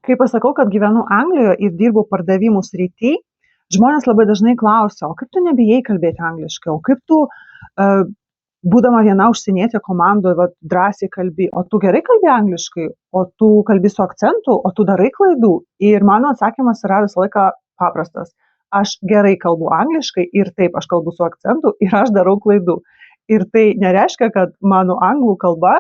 Kai pasakau, kad gyvenu Anglijoje ir dirbu pardavimų srity, žmonės labai dažnai klausia, o kaip tu nebijai kalbėti angliškai, o kaip tu, būdama viena užsienietė komandoje, drąsiai kalbi, o tu gerai kalbi angliškai, o tu kalbi su akcentu, o tu darai klaidų. Ir mano atsakymas yra visą laiką paprastas. Aš gerai kalbu angliškai ir taip aš kalbu su akcentu ir aš darau klaidų. Ir tai nereiškia, kad mano anglų kalba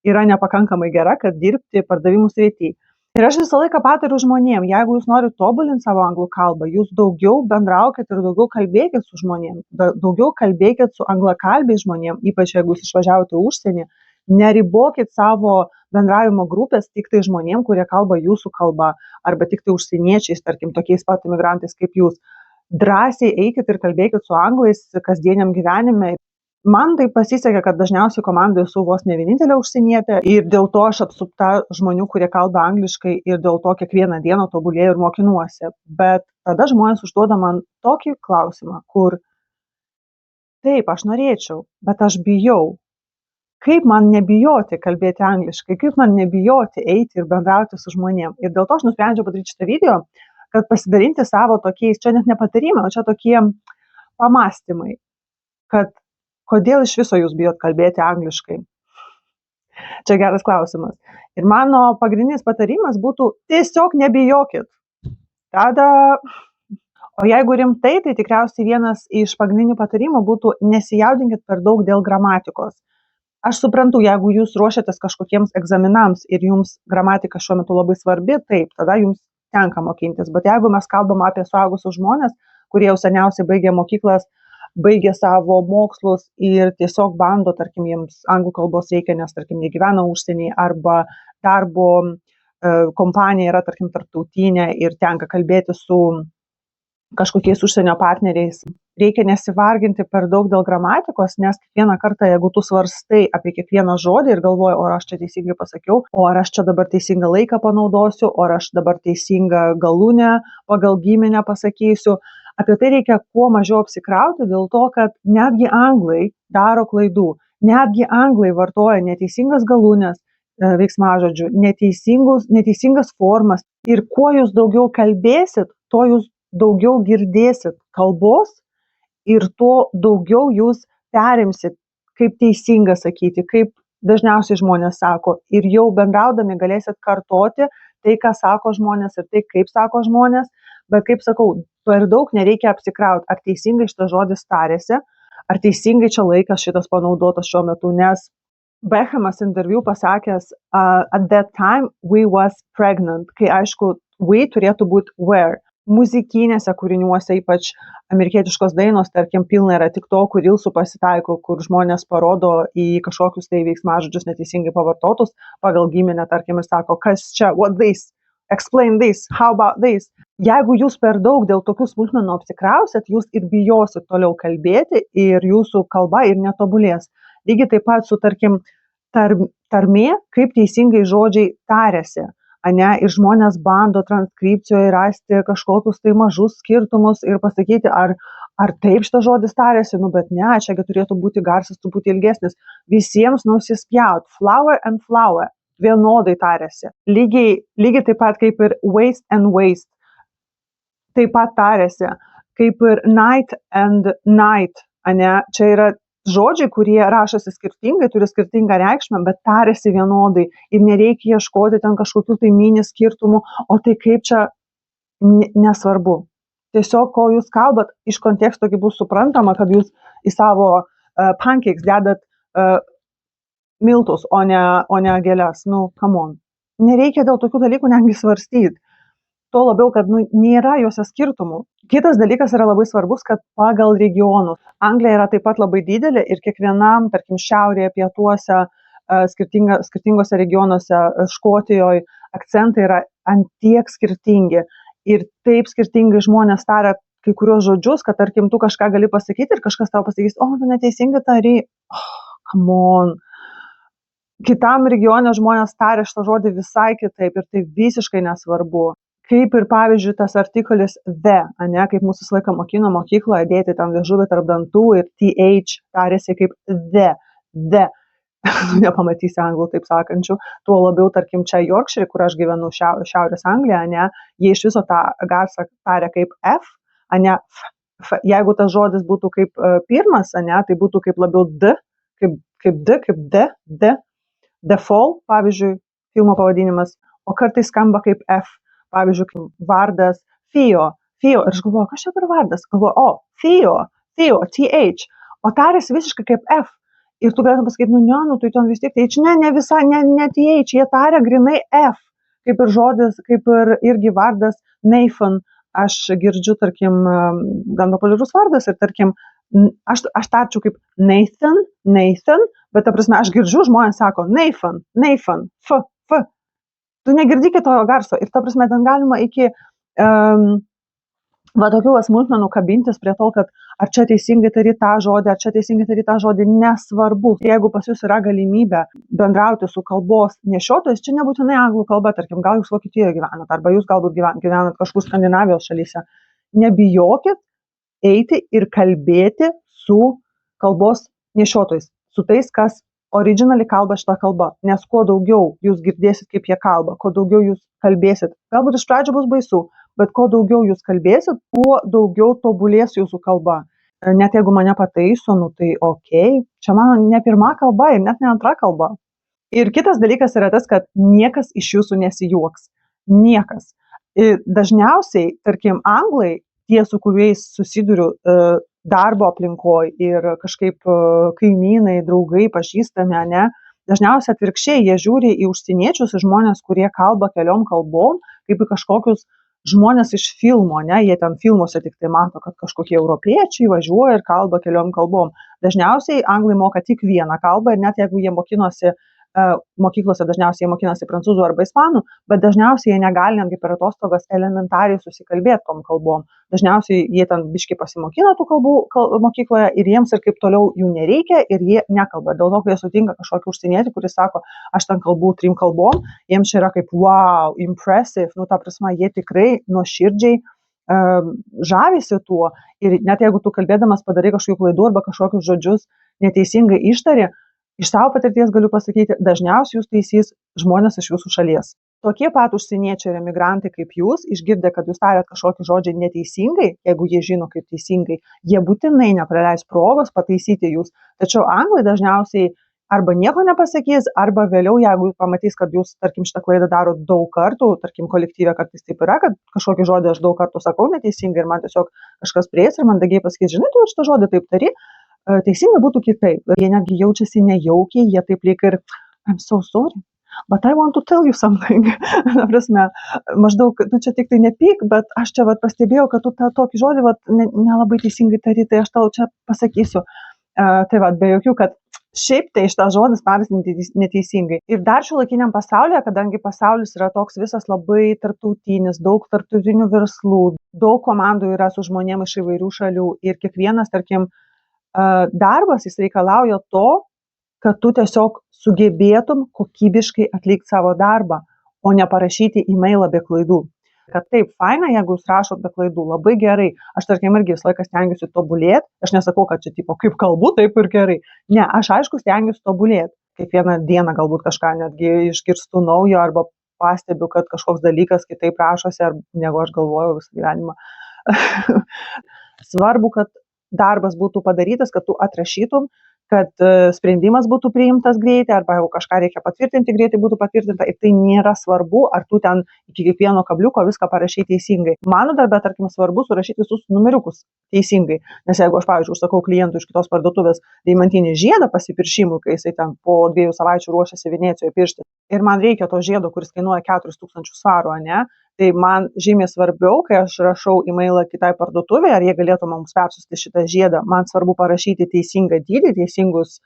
yra nepakankamai gera, kad dirbti pardavimų srity. Ir aš visą laiką patariu žmonėm, jeigu jūs norite tobulinti savo anglų kalbą, jūs daugiau bendraukit ir daugiau kalbėkit su žmonėm, daugiau kalbėkit su anglakalbiais žmonėm, ypač jeigu jūs išvažiavote užsienį, neribokit savo bendravimo grupės tik tai žmonėm, kurie kalba jūsų kalbą, arba tik tai užsieniečiais, tarkim, tokiais pat imigrantais kaip jūs. Drąsiai eikit ir kalbėkit su anglais kasdieniam gyvenime. Man tai pasisekė, kad dažniausiai komandoje esu vos ne vienintelė užsienietė ir dėl to aš apsupta žmonių, kurie kalba angliškai ir dėl to kiekvieną dieną tobulėju ir mokinuosi. Bet tada žmonės užduoda man tokį klausimą, kur taip, aš norėčiau, bet aš bijau. Kaip man nebijoti kalbėti angliškai, kaip man nebijoti eiti ir bendrauti su žmonėm. Ir dėl to aš nusprendžiau padaryti šitą video, kad pasidalinti savo tokiais, čia net ne patarimai, o čia tokie pamastymai, kad kodėl iš viso jūs bijot kalbėti angliškai? Čia geras klausimas. Ir mano pagrindinis patarimas būtų tiesiog nebijokit. Tada, o jeigu rimtai, tai tikriausiai vienas iš pagrindinių patarimų būtų nesijaudinkit per daug dėl gramatikos. Aš suprantu, jeigu jūs ruošiatės kažkokiems egzaminams ir jums gramatika šiuo metu labai svarbi, taip, tada jums tenka mokintis. Bet jeigu mes kalbam apie suaugusius žmonės, kurie jau seniausiai baigė mokyklas, baigė savo mokslus ir tiesiog bando, tarkim, jiems anglų kalbos reikia, nes, tarkim, jie gyvena užsienyje arba darbo kompanija yra, tarkim, tarptautinė ir tenka kalbėti su kažkokiais užsienio partneriais. Reikia nesivarginti per daug dėl gramatikos, nes kiekvieną kartą, jeigu tu svarstai apie kiekvieną žodį ir galvoji, o aš čia teisingai pasakiau, o ar aš čia dabar teisingą laiką panaudosiu, o ar aš dabar teisingą galūnę pagal giminę pasakysiu, apie tai reikia kuo mažiau apsikrauti dėl to, kad netgi anglai daro klaidų, netgi anglai vartoja neteisingas galūnes veiksmažodžių, neteisingas formas ir kuo jūs daugiau kalbėsit, to jūs daugiau girdėsit kalbos ir to daugiau jūs perimsit, kaip teisinga sakyti, kaip dažniausiai žmonės sako ir jau bendraudami galėsit kartoti tai, ką sako žmonės ir tai, kaip sako žmonės, bet kaip sakau, per daug nereikia apsikrauti, ar teisingai šitas žodis tarėsi, ar teisingai čia laikas šitas panaudotas šiuo metu, nes Beckhamas interviu pasakęs, at that time we was pregnant, kai aišku, we turėtų būti were. Muzikinėse kūriniuose, ypač amerikietiškos dainos, tarkim, pilna yra TikTokų rilsų pasitaiko, kur žmonės parodo į kažkokius tai veiksmažodžius neteisingai pavartotus pagal giminę, tarkim, ir sako, kas čia, what this? Explain this, how about this? Jeigu jūs per daug dėl tokių smulkmenų apsikrausit, jūs ir bijosit toliau kalbėti ir jūsų kalba ir netobulės. Lygiai taip pat su, tarkim, tarmė, kaip teisingai žodžiai tariasi, ane, ir žmonės bando transkripcijoje rasti kažkokius tai mažus skirtumus ir pasakyti, ar taip šitas žodis tariasi, bet ne, čiagi turėtų būti garsas truputį ilgesnis. Visiems nusispjaut, flower and flower. Vienodai tariasi. Lygiai taip pat kaip ir waste and waste. Taip pat tariasi. Kaip ir night and night. Ane? Čia yra žodžiai, kurie rašosi skirtingai, turi skirtingą reikšmę, bet tariasi vienodai. Ir nereikia ieškoti ten kažkokių tai mini skirtumų, o tai kaip čia nesvarbu. Tiesiog, kol jūs kalbat, iš konteksto bus suprantama, kad jūs į savo pancakes dedat miltus, o ne gėles. Come on. Nereikia dėl tokių dalykų netgi svarstyti. Tuo labiau, kad nėra juose skirtumų. Kitas dalykas yra labai svarbus, kad pagal regionus. Anglija yra taip pat labai didelė ir kiekvienam, tarkim, šiaurėje, pietuose, skirtingose regionuose, Škotijoje, akcentai yra antiek skirtingi. Ir taip skirtingai žmonės taria kai kurios žodžius, kad, tarkim, tu kažką gali pasakyti ir kažkas tau pasakys, tu neteisingai tari. Come on. Kitam regione žmonės taria šitą žodį visai kitaip ir tai visiškai nesvarbu. Kaip ir, pavyzdžiui, tas artikulis the, ane, kaip mūsų visą laiką mokino mokykloje dėti tam liežuvį tarp dantų ir th tarėsi kaip the. nepamatysi anglų taip sakančių, tuo labiau, tarkim, čia Yorkshire, kur aš gyvenu Šiaurės Angliją, ne, jie iš viso tą garsą taria kaip F, ne, F. Jeigu tas žodis būtų kaip pirmas, ne, tai būtų kaip labiau D, kaip D, The Fall, pavyzdžiui, filmo pavadinimas, o kartais skamba kaip F, pavyzdžiui, vardas Theo, ir aš galvoju, kas čia per vardas, galvoju, Theo, TH, o tarėsi visiškai kaip F. Ir tu galėtum pasakyti, tai ten vis tiek TH, ne visai, ne TH, jie taria grinai F, kaip ir žodis, kaip ir irgi vardas Nathan, aš girdžiu, tarkim, gan populiarus vardas ir, tarkim, aš tarčiau kaip Nathan, bet ta prasme, aš girdžiu, žmonės sako Nathan, F, tu negirdi kito garso ir ta prasme, ten galima iki tokių smulkmenų kabintis prie to, kad ar čia teisingai tari tą žodį, nesvarbu. Jeigu pas jūs yra galimybė bendrauti su kalbos nešiotojais, čia nebūtinai anglų kalba, tarkim, gal jūs Vokietijoje gyvenat, arba jūs galbūt gyvenat kažkur Skandinavijos šalyse. Nebijokit eiti ir kalbėti su kalbos nešiotojais, su tais, kas originaliai kalba šitą kalbą, nes kuo daugiau jūs girdėsit, kaip jie kalba, kuo daugiau jūs kalbėsit, galbūt iš pradžių bus baisu, bet kuo daugiau jūs kalbėsit, tuo daugiau tobulės jūsų kalba. Net jeigu mane pataiso, tai okei, čia mano ne pirma kalba ir net ne antra kalba. Ir kitas dalykas yra tas, kad niekas iš jūsų nesijuoks. Niekas. Ir dažniausiai, tarkim, anglai, tie, su kuriais susiduriu darbo aplinkoje ir kažkaip kaimynai, draugai, pažįstami, ne, dažniausiai atvirkščiai, jie žiūri į užsieniečius, į žmonės, kurie kalba keliom kalbom, kaip į kažkokius žmonės iš filmo, ne, jie ten filmuose tik tai mato, kad kažkokie europiečiai važiuoja ir kalba keliom kalbom. Dažniausiai anglai moka tik vieną kalbą ir net jeigu jie mokinosi mokyklose, dažniausiai jie mokinasi prancūzų arba ispanų, bet dažniausiai jie negali netgi per atostogas elementariai susikalbėti tom kalbom. Dažniausiai jie ten biškai pasimokina tų kalbų mokykloje ir jiems ir kaip toliau jų nereikia ir jie nekalba. Dėl to, kai jie sutinka kažkokį užsienietį, kuris sako, aš ten kalbu 3 kalbom, jiems čia yra kaip wow, impressive, ta prasme, jie tikrai nuoširdžiai žavisi tuo ir net jeigu tu kalbėdamas padarai kažkokių klaidų arba kažkokius žodžius neteisingai ištari, iš savo patirties galiu pasakyti, dažniausiai jūs teisys žmonės iš jūsų šalies. Tokie pat užsieniečiai ir emigrantai kaip jūs, išgirdę, kad jūs tarėt kažkokį žodžią neteisingai, jeigu jie žino kaip teisingai, jie būtinai nepraleis progos pataisyti jūs. Tačiau anglai dažniausiai arba nieko nepasakys, arba vėliau, jeigu pamatys, kad jūs, tarkim, šitą klaidą daro daug kartų, tarkim, kolektyve kartais taip yra, kad kažkokį žodį aš daug kartų sakau neteisingai ir man tiesiog kažkas prieis ir mandagiai pasakys, žinai, tu šitą žodį taip tari, teisingai būtų kitaip. Jie netgi jaučiasi nejaukiai, jie taip lyg ir I'm so sorry, but I want to tell you something. Na prasme, maždaug, tu čia tik tai nepyk, bet aš čia pastebėjau, kad tu tą tokį žodį nelabai teisingai tari, tai aš tau čia pasakysiu. Tai be jokių, kad šiaip tai šitas žodis taris neteisingai. Ir dar šiuolaikiniam pasaulyje, kadangi pasaulis yra toks visas labai tarptautinis, daug tarptautinių verslų, daug komandų yra su žmonėmis iš įvairių šalių ir kiekvienas, tarkim, darbas jis reikalauja to, kad tu tiesiog sugebėtum kokybiškai atlikti savo darbą, o ne parašyti e-mailą be klaidų. Kad taip, faina, jeigu jūs rašot be klaidų, labai gerai. Aš, tarkim, irgi visą laiką stengiuosi tobulėti. Aš nesakau, kad čia tipo, kaip kalbu, taip ir gerai. Ne, aš aišku stengiuosi tobulėti. Kiekvieną dieną galbūt kažką netgi išgirstu naujo arba pastebiu, kad kažkoks dalykas kitaip rašosi, negu aš galvojau visą gyvenimą. Svarbu, kad darbas būtų padarytas, kad tu atrašytum, kad sprendimas būtų priimtas greitai, arba jeigu kažką reikia patvirtinti greitai būtų patvirtinta, ir tai nėra svarbu, ar tu ten iki kiekvieno kabliuko viską parašai teisingai. Mano darbe, tarkim, svarbu surašyti visus numeriukus teisingai, nes jeigu aš, pavyzdžiui, užsakau klientų iš kitos parduotuvės deimantinį žiedą pasipiršimui, kai jisai ten po 2 savaičių ruošiasi Venecijoje piršti, ir man reikia to žiedo, kuris kainuoja 4000 svarų, ne? Tai man žymiai svarbiau, kai aš rašau e-mailą kitai parduotuvėje, ar jie galėtų mums persiųsti šitą žiedą, man svarbu parašyti teisingą dydį, teisingus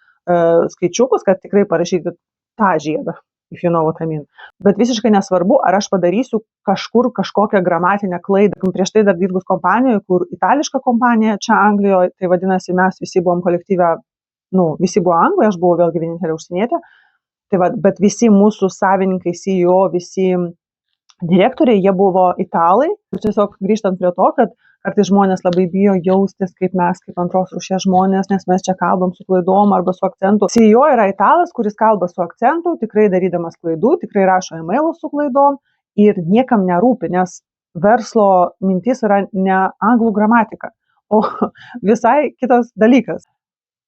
skaičiukus, kad tikrai parašyti tą žiedą, if you know what I mean. Bet visiškai nesvarbu, ar aš padarysiu kažkur kažkokią gramatinę klaidą. Prieš tai dar dirbus kompanijoje, kur itališka kompanija čia Anglijoje, tai vadinasi, mes visi buvom kolektyve, visi buvo anglai, aš buvau vėlgi vienintelė užsienietė, bet visi mūsų savininkai, CEO, visi direktoriai, jie buvo italai. Ir tiesiog grįžtant prie to, kad Kartais žmonės labai bijo jaustis kaip mes, kaip antros rūšies žmonės, nes mes čia kalbam su klaidom arba su akcentu. CEO yra italas, kuris kalba su akcentu, tikrai darydamas klaidų, tikrai rašo e-mailus su klaidom ir niekam nerūpi, nes verslo mintis yra ne anglų gramatika, o visai kitas dalykas.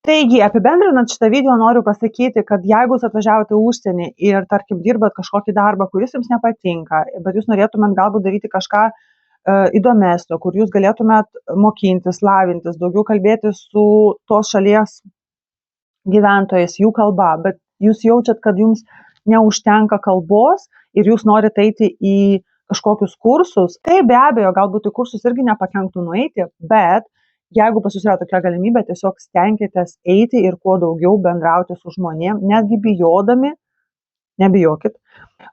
Taigi, apibendrinant šitą video noriu pasakyti, kad jeigu jūs atvažiavote į užsienį ir, tarkim, dirbat kažkokį darbą, kuris jums nepatinka, bet jūs norėtumėt galbūt daryti kažką įdomesnio, kur jūs galėtumėt mokintis, lavintis, daugiau kalbėti su tos šalies gyventojais, jų kalba, bet jūs jaučiat, kad jums neužtenka kalbos ir jūs norite eiti į kažkokius kursus, tai be abejo, galbūt į kursus irgi nepakenktų nueiti, bet jeigu pas jūs yra tokia galimybė, tiesiog stenkitės eiti ir kuo daugiau bendrauti su žmonėm, netgi bijodami, nebijokit.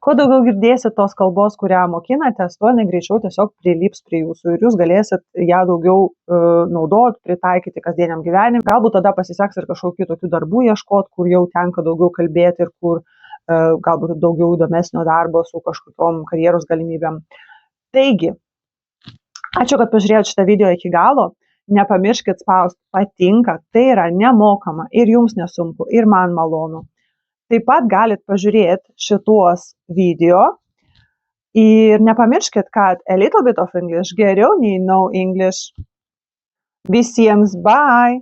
Kuo daugiau girdėsit tos kalbos, kurią mokinatės, tuo greičiau tiesiog prilips prie jūsų ir jūs galėsit ją daugiau naudoti, pritaikyti kasdieniam gyvenimui. Galbūt tada pasiseks ir kažkokių tokių darbų ieškoti, kur jau tenka daugiau kalbėti ir kur galbūt daugiau įdomesnio darbo su kažkokiom karjeros galimybėm. Taigi, ačiū, kad pažiūrėjote šitą video iki galo. Nepamirškit spausti patinka, tai yra nemokama ir jums nesunku, ir man malonu. Taip pat galit pažiūrėti šituos video ir nepamirškit, kad a little bit of English geriau nei no English. Visiems bye!